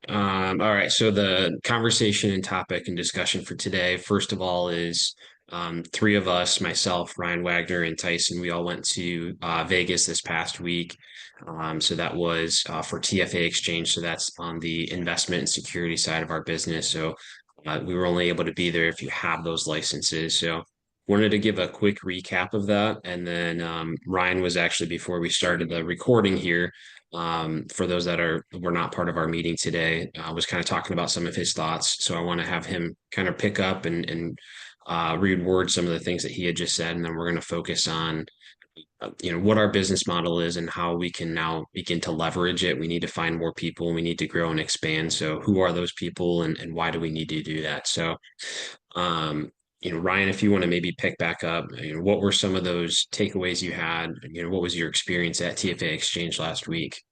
All right. So the conversation and topic and discussion for today, first of all, is three of us, myself, Ryan Wagner, and Tyson. We all went to Vegas this past week. So that was for TFA exchange. So that's on the investment and security side of our business. So we were only able to be there if you have those licenses. So wanted to give a quick recap of that. And then Ryan was actually, before we started the recording here, for those that were not part of our meeting today, was kind of talking about some of his thoughts. So I want to have him kind of pick up and reword some of the things that he had just said, and then we're going to focus on what our business model is and how we can now begin to leverage it. We need to find more people. We need to grow and expand. So who are those people, and why do we need to do that? So Ryan, if you want to maybe pick back up, what were some of those takeaways you had? What was your experience at TFA Exchange last week?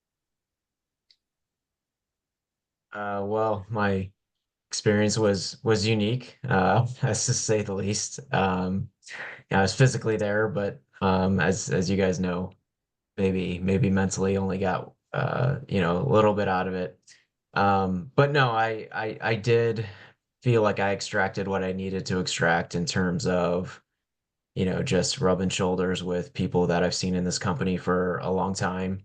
Well, my experience was unique, as to say the least. Yeah, I was physically there, but as you guys know, maybe mentally only got a little bit out of it. But no, I did feel like I extracted what I needed to extract in terms of just rubbing shoulders with people that I've seen in this company for a long time.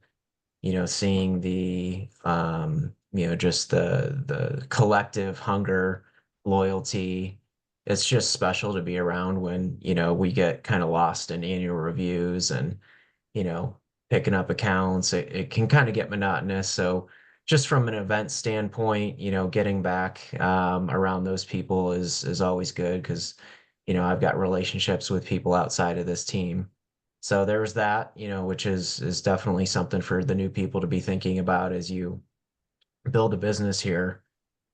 Seeing just the collective hunger, loyalty. It's just special to be around when, we get kind of lost in annual reviews and, you know, picking up accounts. It can kind of get monotonous. So just from an event standpoint, getting back around those people is always good because, I've got relationships with people outside of this team. So there was that, which is definitely something for the new people to be thinking about as you build a business here.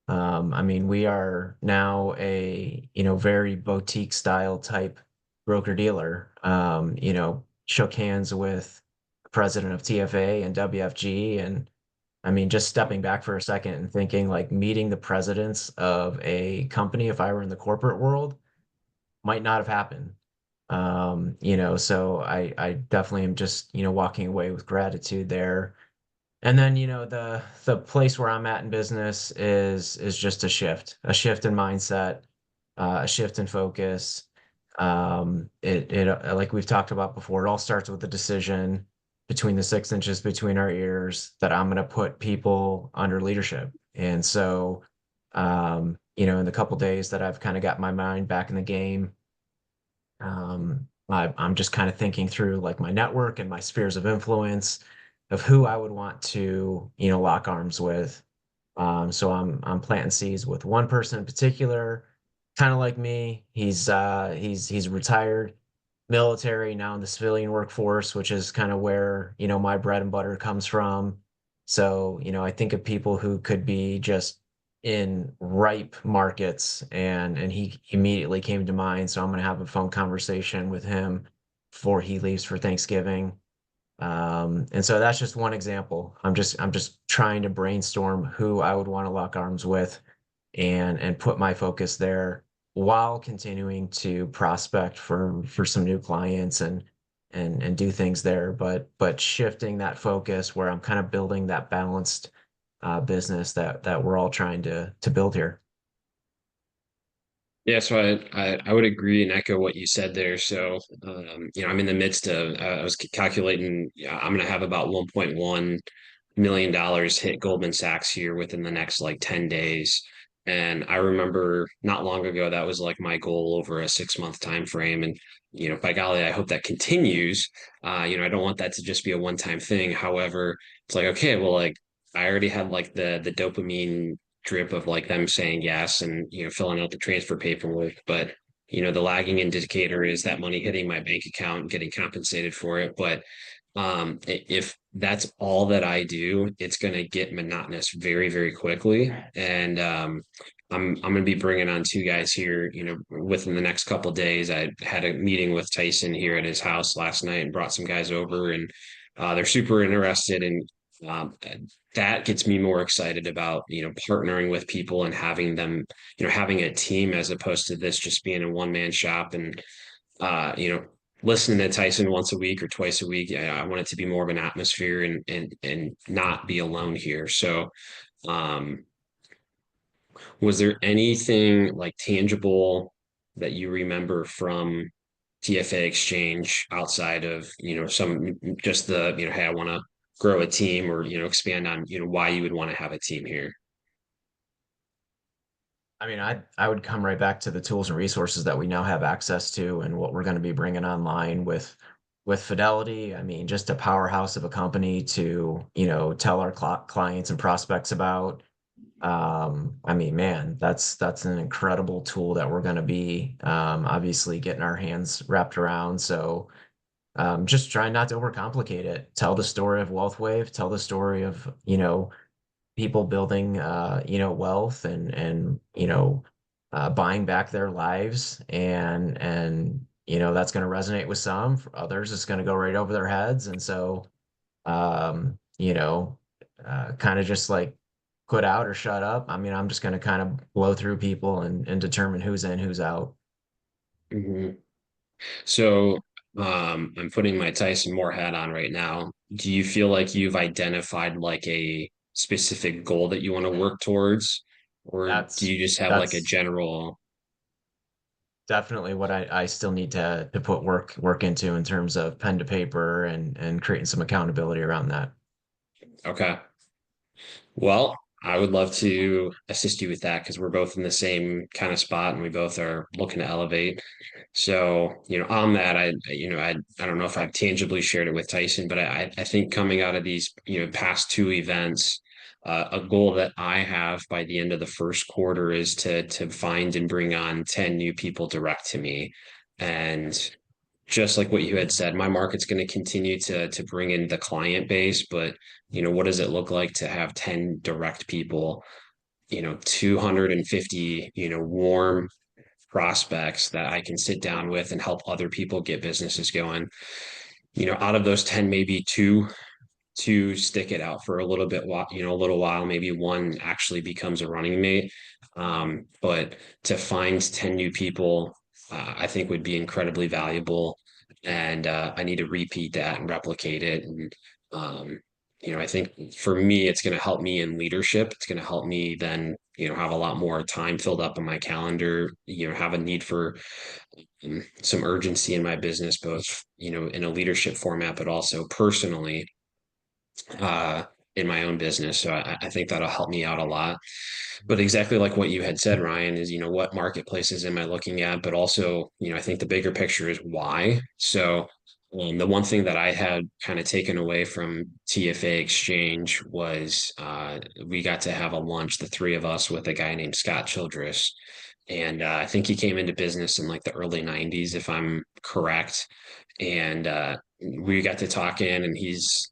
I mean, we are now a, very boutique style type broker dealer. Shook hands with the president of TFA and WFG. And I mean, just stepping back for a second and thinking like meeting the presidents of a company, if I were in the corporate world, might not have happened. So I definitely am just, walking away with gratitude there. And then, the place where I'm at in business is just a shift in mindset, a shift in focus. Like we've talked about before, it all starts with the decision between the 6 inches between our ears that I'm going to put people under leadership. And so, in the couple days that I've kind of got my mind back in the game, I'm just kind of thinking through like my network and my spheres of influence of who I would want to, lock arms with. So I'm planting seeds with one person in particular, kind of like me. He's retired military now in the civilian workforce, which is kind of where, my bread and butter comes from. So, I think of people who could be just in ripe markets and he immediately came to mind. So I'm going to have a phone conversation with him before he leaves for Thanksgiving. And so that's just one example. I'm just trying to brainstorm who I would want to lock arms with and put my focus there while continuing to prospect for some new clients and do things there, but shifting that focus where I'm kind of building that balanced business that we're all trying to build here. Yeah, so I would agree and echo what you said there. So, I'm in the midst of, I was calculating, yeah, I'm going to have about $1.1 million hit Goldman Sachs here within the next like 10 days. And I remember not long ago, that was like my goal over a 6 month time frame. And, by golly, I hope that continues. I don't want that to just be a one-time thing. However, it's like, okay, well, like I already had like the dopamine drip of like them saying yes and filling out the transfer paperwork, but the lagging indicator is that money hitting my bank account, getting compensated for it. But if that's all that I do, it's going to get monotonous very, very quickly. And I'm going to be bringing on two guys here, within the next couple of days. I had a meeting with Tyson here at his house last night and brought some guys over, and they're super interested in. Um, that gets me more excited about partnering with people and having them having a team as opposed to this just being a one man shop and uh you know listening to Tyson once a week or twice a week. I want it to be more of an atmosphere and not be alone here. So um Was there anything like tangible that you remember from TFA exchange outside of, some just the, hey, I want to grow a team or, expand on, why you would want to have a team here? I mean, I would come right back to the tools and resources that we now have access to and what we're going to be bringing online with Fidelity. I mean, just a powerhouse of a company to, tell our clients and prospects about. I mean, man, that's an incredible tool that we're going to be obviously getting our hands wrapped around. So just try not to overcomplicate it. Tell the story of WealthWave. Tell the story of, people building wealth and buying back their lives and that's going to resonate with some. For others it's going to go right over their heads. And so um you know kind of just like put out or shut up. I mean, I'm just going to kind of blow through people and determine who's in, who's out. Mhm. So, I'm putting my Tyson Moore hat on right now. Do you feel like you've identified like a specific goal that you want to work towards, or do that's you just have like a that's general, definitely what I still need to put work into in terms of pen to paper and creating some accountability around that. okay. Well, I would love to assist you with that because we're both in the same kind of spot and we both are looking to elevate. So, on that, I don't know if I've tangibly shared it with Tyson, but I think coming out of these, past two events, a goal that I have by the end of the first quarter is to find and bring on 10 new people direct to me. And just like what you had said, my market's going to continue to bring in the client base, but what does it look like to have 10 direct people, 250, warm prospects that I can sit down with and help other people get businesses going. Out of those 10, maybe two to stick it out for a little bit, a little while, maybe one actually becomes a running mate. But to find 10 new people, I think would be incredibly valuable. And I need to repeat that and replicate it. And, I think for me, it's going to help me in leadership. It's going to help me then, have a lot more time filled up in my calendar, have a need for some urgency in my business, both, in a leadership format, but also personally uh, in my own business. So I think that'll help me out a lot. But exactly like what you had said, Ryan, is, what marketplaces am I looking at? But also, I think the bigger picture is why. So the one thing that I had kind of taken away from TFA Exchange was we got to have a lunch, the three of us, with a guy named Scott Childress. And I think he came into business in like the early 90s, if I'm correct. And we got to talking, and he's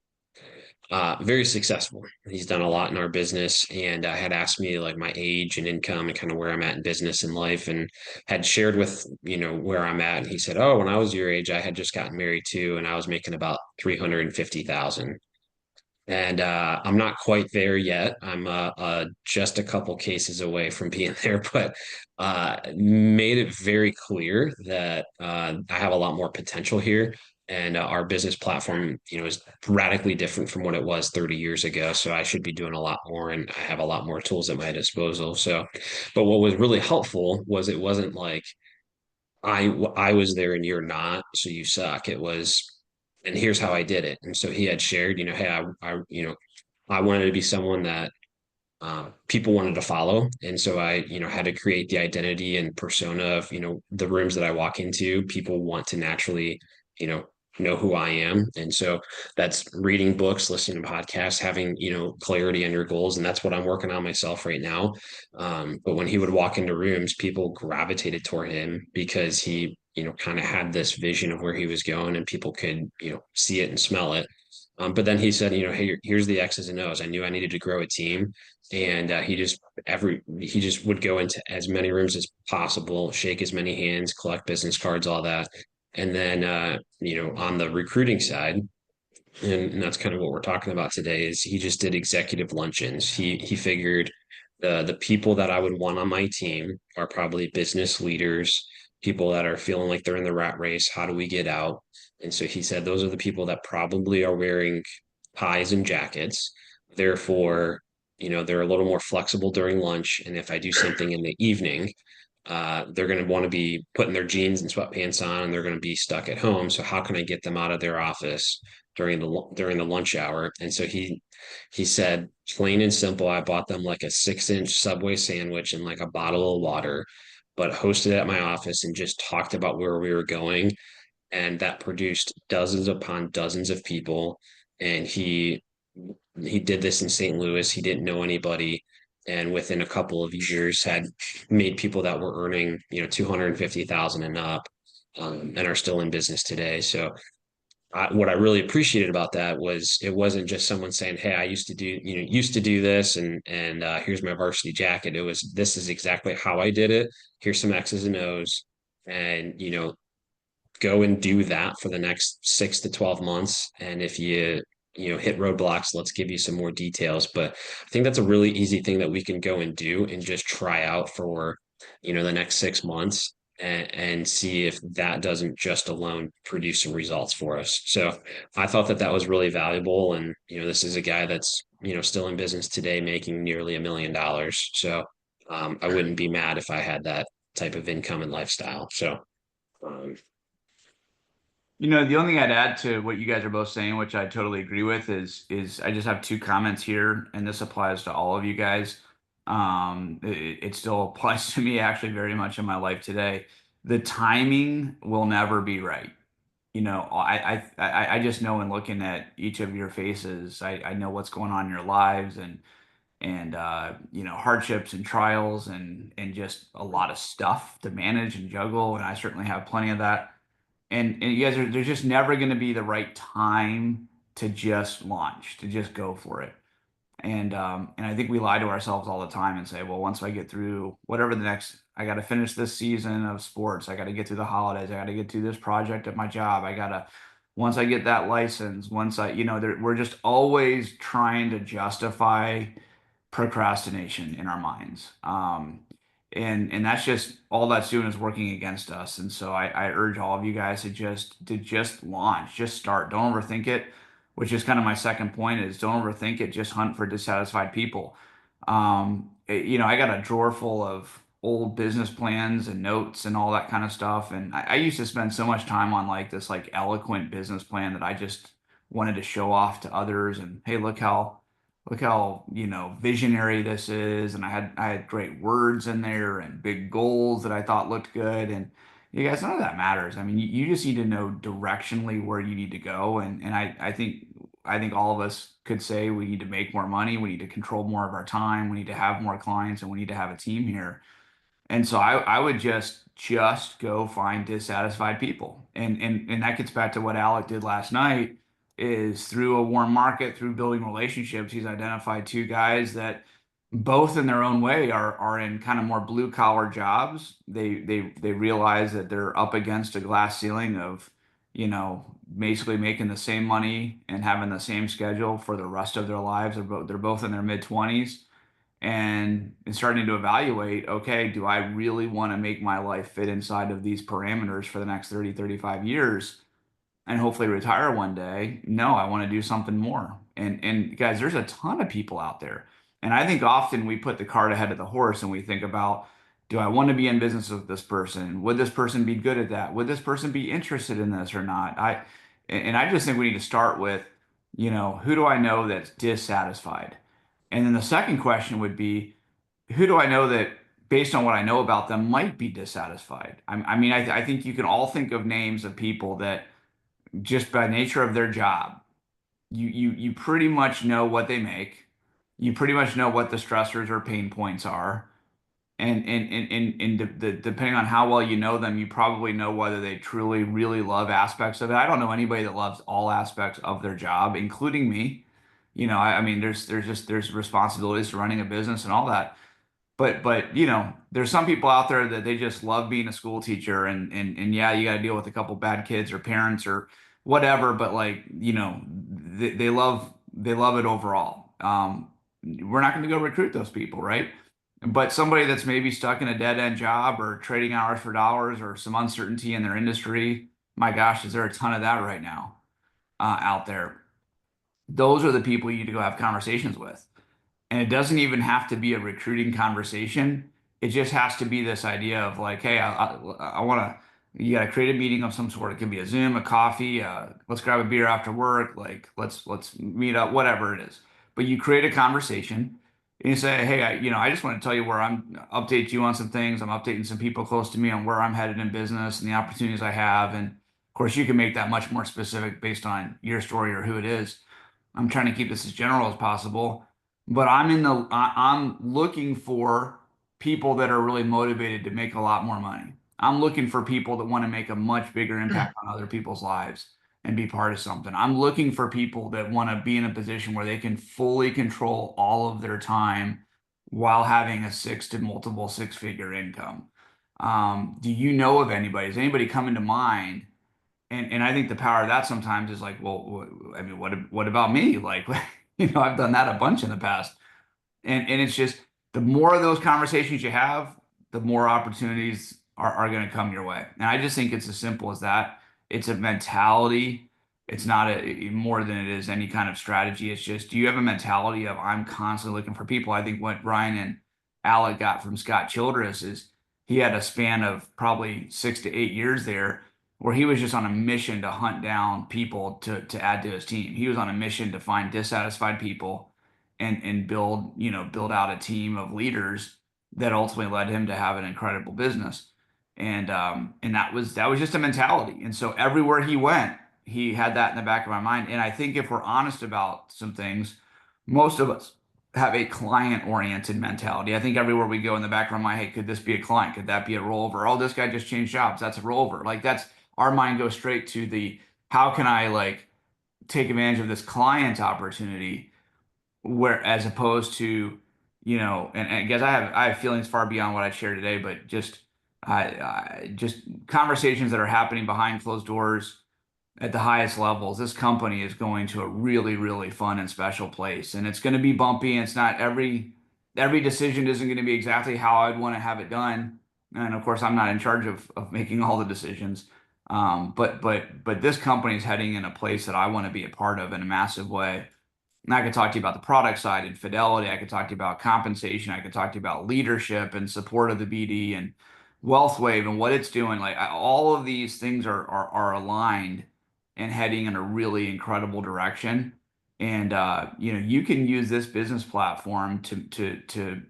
very successful. He's done a lot in our business and had asked me like my age and income and kind of where I'm at in business and life and had shared with, where I'm at. And he said, oh, when I was your age, I had just gotten married too. And I was making about 350,000. And I'm not quite there yet. I'm just a couple cases away from being there, but made it very clear that I have a lot more potential here. And our business platform, is radically different from what it was 30 years ago. So I should be doing a lot more, and I have a lot more tools at my disposal. So, but what was really helpful was it wasn't like I was there and you're not, so you suck. It was, and here's how I did it. And so he had shared, hey, I wanted to be someone that people wanted to follow. And so I, had to create the identity and persona of, the rooms that I walk into. People want to naturally, you know who I am. And so that's reading books, listening to podcasts, having, clarity on your goals. And that's what I'm working on myself right now. But when he would walk into rooms, people gravitated toward him because he, kind of had this vision of where he was going and people could, see it and smell it. But then he said, hey, here's the X's and O's. I knew I needed to grow a team, and he just would go into as many rooms as possible, shake as many hands, collect business cards, all that, and then on the recruiting side, and that's kind of what we're talking about today, is he just did executive luncheons. He figured the people that I would want on my team are probably business leaders, people that are feeling like they're in the rat race. How do we get out? And so he said those are the people that probably are wearing ties and jackets. Therefore, they're a little more flexible during lunch. And if I do something in the evening, they're going to want to be putting their jeans and sweatpants on, and they're going to be stuck at home. So how can I get them out of their office during the lunch hour? And so he said, plain and simple, I bought them like a 6-inch Subway sandwich and like a bottle of water, but hosted at my office and just talked about where we were going, and that produced dozens upon dozens of people. And he did this in St. Louis. He didn't know anybody, and within a couple of years had made people that were earning 250,000 and up, and are still in business today. So what I really appreciated about that was it wasn't just someone saying, "Hey, I used to do this, and here's my varsity jacket." It was, "This is exactly how I did it. Here's some X's and O's, and go and do that for the next 6 to 12 months. And if you hit roadblocks, let's give you some more details." But I think that's a really easy thing that we can go and do and just try out for the next 6 months, and see if that doesn't just alone produce some results for us. So I thought that that was really valuable. And this is a guy that's still in business today, making nearly $1 million. So I wouldn't be mad if I had that type of income and lifestyle. So um, The only thing I'd add to what you guys are both saying, which I totally agree with, is I just have two comments here, and this applies to all of you guys. It still applies to me actually very much in my life today. The timing will never be right. I just know in looking at each of your faces, I know what's going on in your lives, and hardships and trials and just a lot of stuff to manage and juggle, and I certainly have plenty of that. And you guys there's just never going to be the right time to just launch, to just go for it. And I think we lie to ourselves all the time and say, well, once I get through whatever the next, I got to finish this season of sports, I got to get through the holidays, I got to get through this project at my job, once I get that license, once we're just always trying to justify procrastination in our minds. And that's just all that's doing is working against us. And so I urge all of you guys to just launch, just start. Don't overthink it, which is kind of my second point is don't overthink it, just hunt for dissatisfied people. I got a drawer full of old business plans and notes and all that kind of stuff. And I used to spend so much time on like this like eloquent business plan that I just wanted to show off to others. And hey, look how visionary this is. And I had great words in there and big goals that I thought looked good. And you guys, none of that matters. I mean, you just need to know directionally where you need to go. And I think all of us could say we need to make more money, we need to control more of our time, we need to have more clients, and we need to have a team here. And so I would just go find dissatisfied people. And that gets back to what Alec did last night is through a warm market, through building relationships, he's identified two guys that both in their own way are in kind of more blue collar jobs. They realize that they're up against a glass ceiling of, basically making the same money and having the same schedule for the rest of their lives. They're both in their mid 20s and starting to evaluate, okay, do I really want to make my life fit inside of these parameters for the next 30, 35 years and hopefully retire one day? No, I want to do something more. And guys, there's a ton of people out there. And I think often we put the cart ahead of the horse and we think about, do I want to be in business with this person? Would this person be good at that? Would this person be interested in this or not? And I just think we need to start with, who do I know that's dissatisfied? And then the second question would be, who do I know that, based on what I know about them, might be dissatisfied? I mean, I think you can all think of names of people that, just by nature of their job, you pretty much know what they make. You pretty much know what the stressors or pain points are. And depending on how well you know them, you probably know whether they truly, really love aspects of it. I don't know anybody that loves all aspects of their job, including me. I mean, there's responsibilities to running a business and all that. But there's some people out there that they just love being a school teacher, and yeah, you got to deal with a couple bad kids or parents or whatever, but like, they love it overall. We're not going to go recruit those people, right? But somebody that's maybe stuck in a dead end job or trading hours for dollars or some uncertainty in their industry, my gosh, is there a ton of that right now out there? Those are the people you need to go have conversations with. And it doesn't even have to be a recruiting conversation. It just has to be this idea of like, hey, I want to, you got to create a meeting of some sort. It can be a Zoom, a coffee, let's grab a beer after work, like let's meet up, whatever it is. But you create a conversation and you say, hey, I just want to tell you where I'm, update you on some things. I'm updating some people close to me on where I'm headed in business and the opportunities I have. And of course, you can make that much more specific based on your story or who it is. I'm trying to keep this as general as possible, but I'm looking for people that are really motivated to make a lot more money. I'm looking for people that want to make a much bigger impact on other people's lives and be part of something. I'm looking for people that want to be in a position where they can fully control all of their time while having a six to multiple six-figure income. Do you know of anybody? Is anybody coming to mind? And I think the power of that sometimes is like, well, I mean, what about me? Like, I've done that a bunch in the past. And it's just the more of those conversations you have, the more opportunities are going to come your way. And I just think it's as simple as that. It's a mentality. It's not more than it is any kind of strategy. It's just, do you have a mentality of I'm constantly looking for people? I think what Ryan and Alec got from Scott Childress is he had a span of probably 6 to 8 years there where he was just on a mission to hunt down people to add to his team. He was on a mission to find dissatisfied people and build out a team of leaders that ultimately led him to have an incredible business. And that was just a mentality. And so everywhere he went, he had that in the back of my mind. And I think if we're honest about some things, most of us have a client-oriented mentality. I think everywhere we go in the back of our mind, hey, could this be a client? Could that be a rollover? Oh, this guy just changed jobs. That's a rollover. Like that's our mind goes straight to the how can I like take advantage of this client opportunity where as opposed to and I guess I have feelings far beyond what I share today, but just conversations that are happening behind closed doors at the highest levels. This company is going to a really, really fun and special place, and it's going to be bumpy. And it's not every decision isn't going to be exactly how I'd want to have it done. And of course, I'm not in charge of making all the decisions. But this company is heading in a place that I want to be a part of in a massive way. And I could talk to you about the product side and fidelity. I could talk to you about compensation. I could talk to you about leadership and support of the BD and WealthWave and what it's doing. Like all of these things are aligned and heading in a really incredible direction. And you can use this business platform to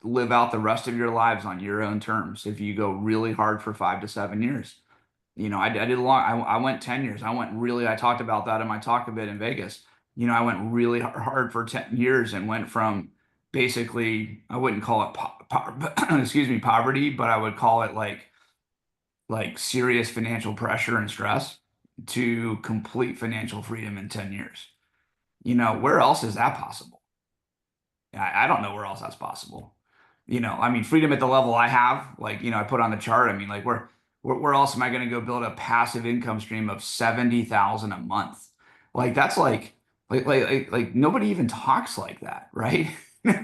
live out the rest of your lives on your own terms if you go really hard for 5 to 7 years. I did a long, I went 10 years. I talked about that in my talk a bit in Vegas. I went really hard for 10 years and went from basically, I wouldn't call it, excuse me, poverty, but I would call it like serious financial pressure and stress to complete financial freedom in 10 years. Where else is that possible? I don't know where else that's possible. I mean, freedom at the level I have, like, I put on the chart. I mean, like, where else am I going to go build a passive income stream of 70,000 a month? Like, that's like nobody even talks like that, right?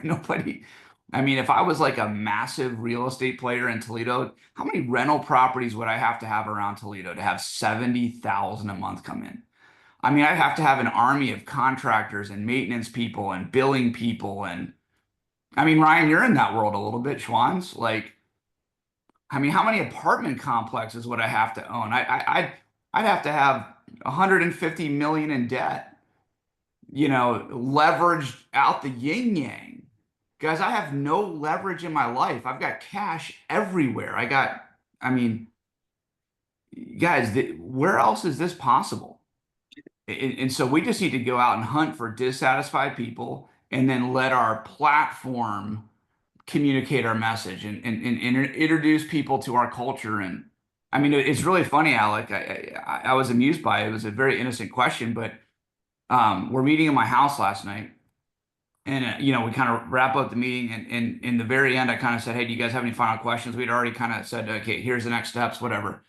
Nobody. I mean, if I was like a massive real estate player in Toledo, how many rental properties would I have to have around Toledo to have 70,000 a month come in? I mean, I'd have to have an army of contractors and maintenance people and billing people. And I mean, Ryan, you're in that world a little bit, Schwann's. Like, I mean, how many apartment complexes would I have to own? I'd have to have 150 million in debt, leveraged out the yin yang. Guys, I have no leverage in my life. I've got cash everywhere. I mean, guys, where else is this possible? And so we just need to go out and hunt for dissatisfied people and then let our platform communicate our message and introduce people to our culture. And I mean, it's really funny, Alec. I was amused by it. It was a very innocent question, but we're meeting in my house last night. And we kind of wrap up the meeting, and in the very end, I kind of said, "Hey, do you guys have any final questions?" We'd already kind of said, "Okay, here's the next steps, whatever."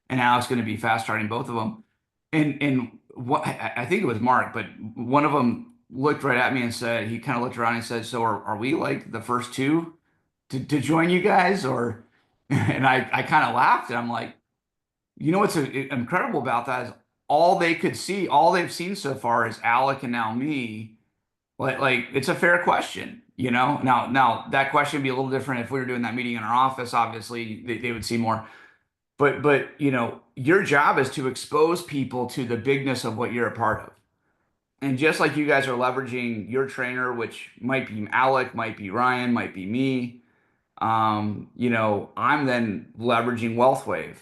And now it's going to be fast starting both of them. And what I think it was Mark, but one of them looked right at me and said, he kind of looked around and said, "So are we like the first two to join you guys?" Or and I kind of laughed, and I'm like, what's incredible about that is all they've seen so far is Alec and now me Like it's a fair question, you know. Now that question would be a little different if we were doing that meeting in our office. Obviously, they would see more. But you know, your job is to expose people to the bigness of what you're a part of. And just like you guys are leveraging your trainer, which might be Alec, might be Ryan, might be me, you know, I'm then leveraging WealthWave.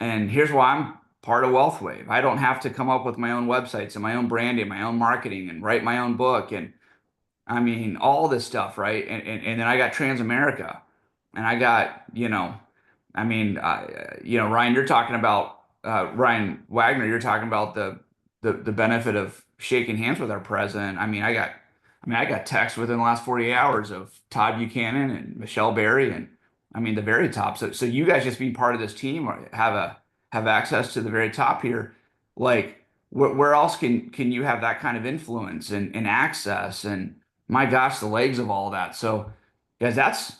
And here's why I'm part of WealthWave. I don't have to come up with my own websites and my own branding, my own marketing, and write my own book. And I mean, all this stuff, right? And then I got Transamerica, and I got, you know, I mean, you know, Ryan, you're talking about Ryan Wagner. You're talking about the benefit of shaking hands with our president. I got text within the last 48 hours of Todd Buchanan and Michelle Berry, and I mean the very top. So you guys just being part of this team or have access to the very top here. Like, where else can you have that kind of influence and access and my gosh, the legs of all of that. So, guys, that's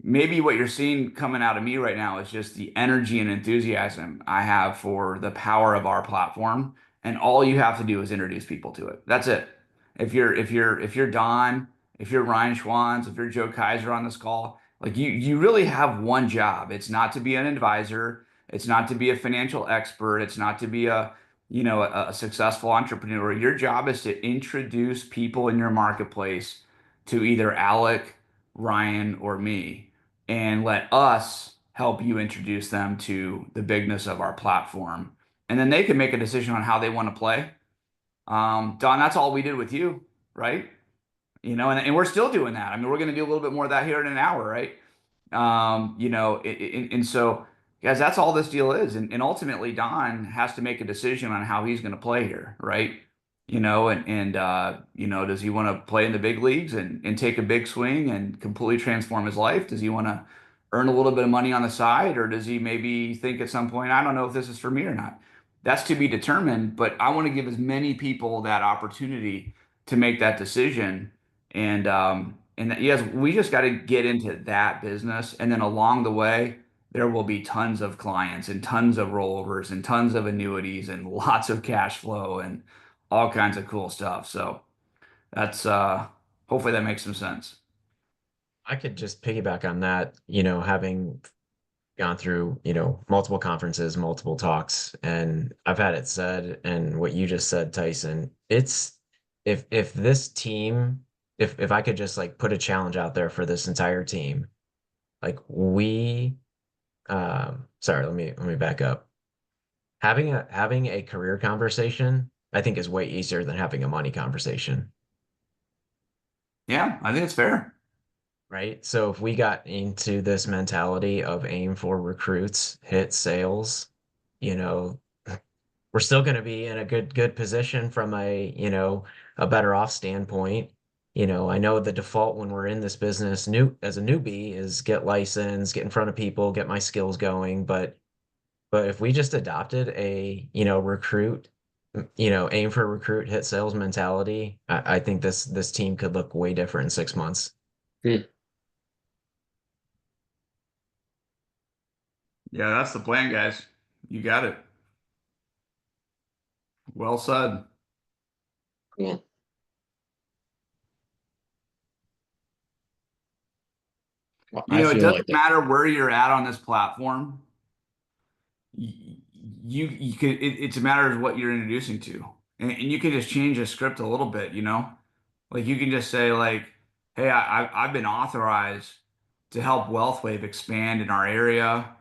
maybe what you're seeing coming out of me right now is just the energy and enthusiasm I have for the power of our platform. And all you have to do is introduce people to it. That's it. If you're Don, if you're Ryan Schwans, if you're Joe Kaiser on this call, like you really have one job. It's not to be an advisor. It's not to be a financial expert. It's not to be a, you know, a successful entrepreneur. Your job is to introduce people in your marketplace to either Alec, Ryan, or me, and let us help you introduce them to the bigness of our platform. And then they can make a decision on how they want to play. Don, that's all we did with you, right? You know, and we're still doing that. I mean, we're going to do a little bit more of that here in an hour, right? You know, and so, guys, that's all this deal is. And ultimately, Don has to make a decision on how he's going to play here, right? You know, you know, does he want to play in the big leagues and take a big swing and completely transform his life? Does he want to earn a little bit of money on the side, or does he maybe think at some point, I don't know if this is for me or not? That's to be determined, but I want to give as many people that opportunity to make that decision. And yes, we just got to get into that business. And then along the way, there will be tons of clients and tons of rollovers and tons of annuities and lots of cash flow and all kinds of cool stuff. So that's hopefully that makes some sense. I could just piggyback on that, you know, having gone through, you know, multiple conferences, multiple talks, and I've had it said, and what you just said, Tyson, it's if this team, if I could just like put a challenge out there for this entire team, like sorry, let me back up. Having a career conversation, I think is way easier than having a money conversation. Yeah, I think it's fair. Right? So if we got into this mentality of aim for recruits, hit sales, you know, we're still going to be in a good position from a, you know, a better off standpoint. You know, I know the default when we're in this business new as a newbie is get licensed, get in front of people, get my skills going, but if we just adopted a, you know, recruit, you know, aim for recruit, hit sales mentality, I think this team could look way different in 6 months. Hmm. Yeah, that's the plan, guys. You got it. Well said. Cool. Well, You I know, it feel like doesn't that. matter where you're at on this platform. You could it's a matter of what you're introducing to, and you can just change the script a little bit, you know, like you can just say like, hey, I've been authorized to help WealthWave expand in our area.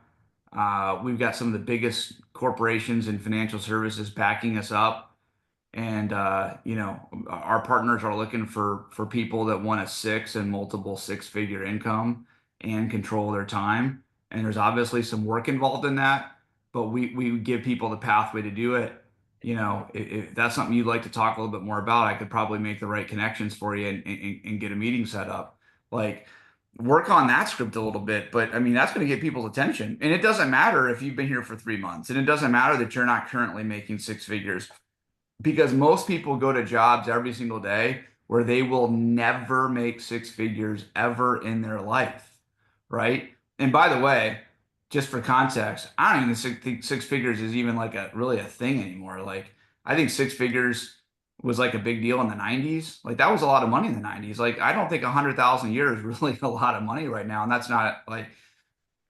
We've got some of the biggest corporations and financial services backing us up. And you know, our partners are looking for people that want a six and multiple six-figure income and control their time. And there's obviously some work involved in that, but we give people the pathway to do it. You know, if that's something you'd like to talk a little bit more about, I could probably make the right connections for you and get a meeting set up. Like, work on that script a little bit, but I mean, that's going to get people's attention. And it doesn't matter if you've been here for 3 months, and it doesn't matter that you're not currently making six figures because most people go to jobs every single day where they will never make six figures ever in their life, right? And by the way, just for context, I don't even think six figures is even like a really a thing anymore. Like I think six figures was like a big deal in the 90s. Like that was a lot of money in the 90s. Like I don't think 100,000 a year is really a lot of money right now. And that's not like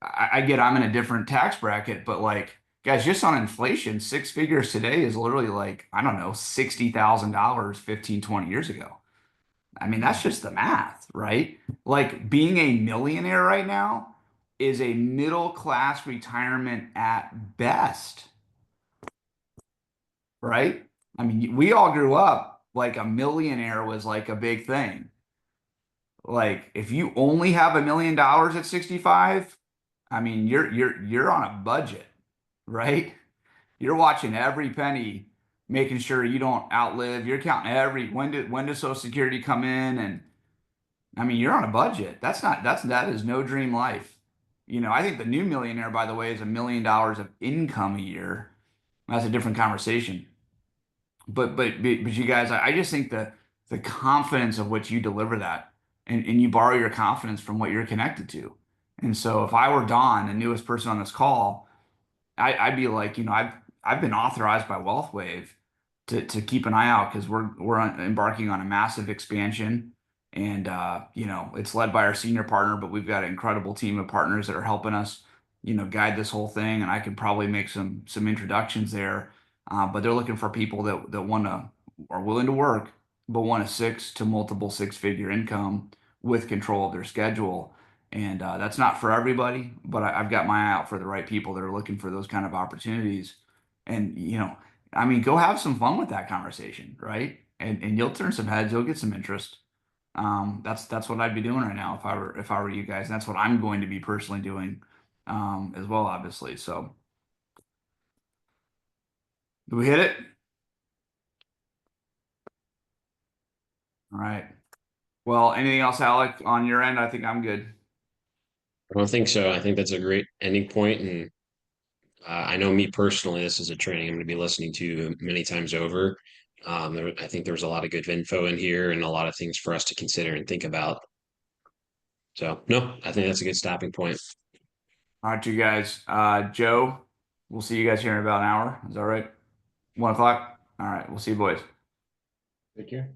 I get I'm in a different tax bracket, but like guys, just on inflation, six figures today is literally like, I don't know, $60,000 15, 20 years ago. I mean, that's just the math, right? Like being a millionaire right now is a middle class retirement at best, right? I mean, we all grew up like a millionaire was like a big thing. Like if you only have $1 million at 65, I mean, you're on a budget, right? You're watching every penny, making sure you don't outlive. You're counting every when does Social Security come in, and I mean, you're on a budget. That is no dream life. I think the new millionaire, by the way, is $1 million of income a year. That's a different conversation. But you guys, I just think the confidence of which you deliver that, and you borrow your confidence from what you're connected to. And so if I were Don, the newest person on this call, I'd be like, I've been authorized by WealthWave to keep an eye out because we're embarking on a massive expansion, and it's led by our senior partner, but we've got an incredible team of partners that are helping us, guide this whole thing, and I could probably make some introductions there. But they're looking for people that want to are willing to work, but want a six to multiple six-figure income with control of their schedule. And that's not for everybody, but I've got my eye out for the right people that are looking for those kind of opportunities. And, I mean, go have some fun with that conversation, right? And you'll turn some heads, you'll get some interest. That's what I'd be doing right now if I were you guys. And that's what I'm going to be personally doing as well, obviously. So, do we hit it? All right. Well, anything else, Alec, on your end? I think I'm good. I don't think so. I think that's a great ending point, and I know me personally, this is a training I'm going to be listening to many times over. I think there was a lot of good info in here and a lot of things for us to consider and think about. So, no, I think that's a good stopping point. All right, you guys. Joe, we'll see you guys here in about an hour. Is that right? 1 o'clock? All right. We'll see you boys. Take care.